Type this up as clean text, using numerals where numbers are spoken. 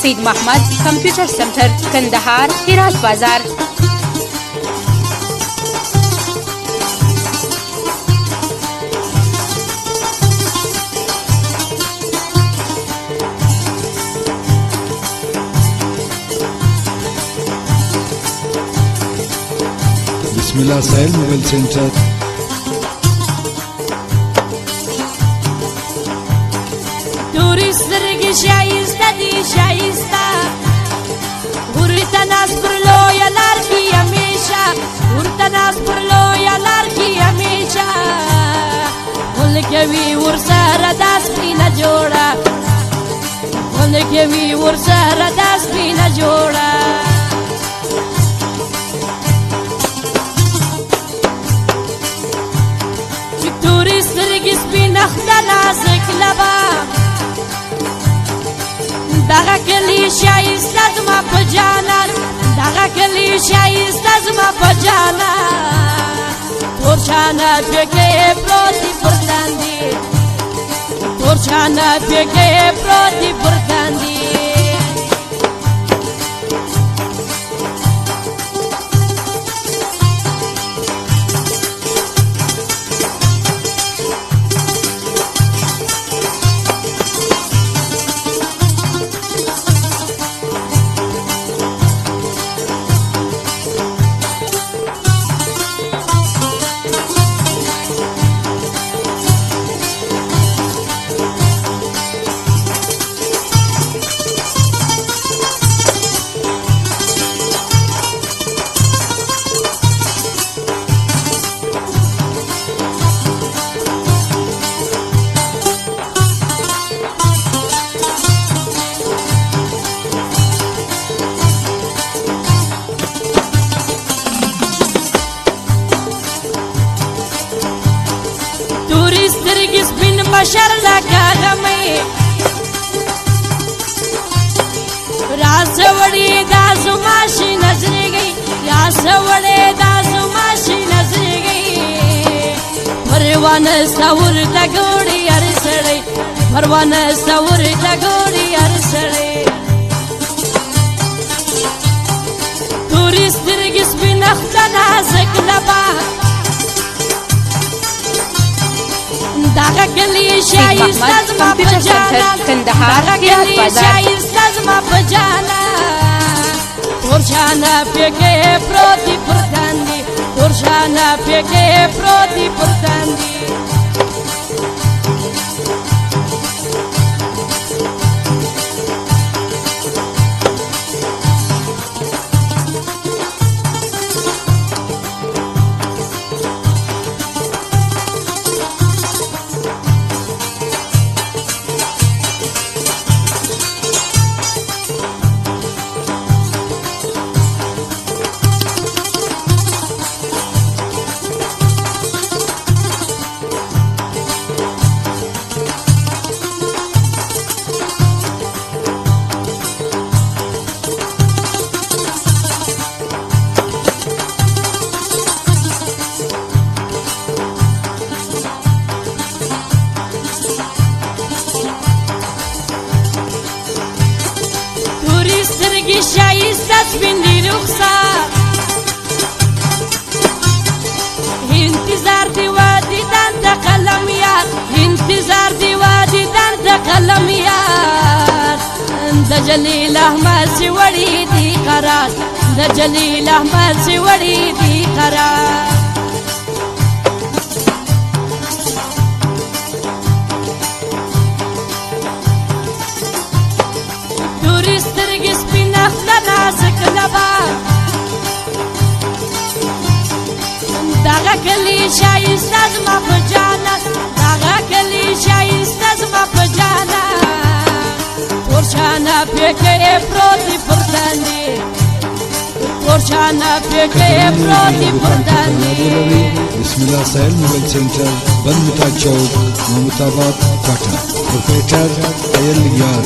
سید محمد کمپیوټر سنټر کندهار هرات بازار. بسم الله سهيل موبايل سنتر. تورست سترګې شایسته دي شایسته ورته ناز پر لویه لار کې همیشه ورته ناز پر لویه لار کې همیشه غل کوي ورسره دا سپینه جوړه غل کوي ورسره دا سپینه جوړه چې تورست سترګې سپینه خله نازک لبه دغه کلی شایسته زما په جانان دغه کلی شایسته زما په جانان تور چانه پکې پروت دی پر تندي تور چانه پکې پروت دی پر تندي بشر لکه غمې راز وړې دا زما شي نظرېږي راز وړې دا زما شي نظرېږي پروانه سور د ګوړې هر سړی پروانه سور د ګوړې هر سړی تورې سترګې سپینه خله نازک لبه دغه کلی شایسته زما په جانان دغه کلی شایسته زما په جانان تور چانه پکې پروت دی پر تندي تور چانه پکې پروت دی پر تندي شایسته سپین دی رخسار انتظار دی وادیدن د قلم یار انتظار دی وادیدن د قلم یار د جلیل احمد سی وړي دی قرار د جلیل احمد سی وړي دی قرار نازک لبا دغه کلی شایسته زما په جانان دغه کلی شایسته زما په جانان تور چانه پکې پروت دی پر تندي تور چانه پکې پروت دی پر تندي. بسم الله سهيل موبايل سنتر بند متا چوک محمود آباد کوټه پروپرائټر ایل یار.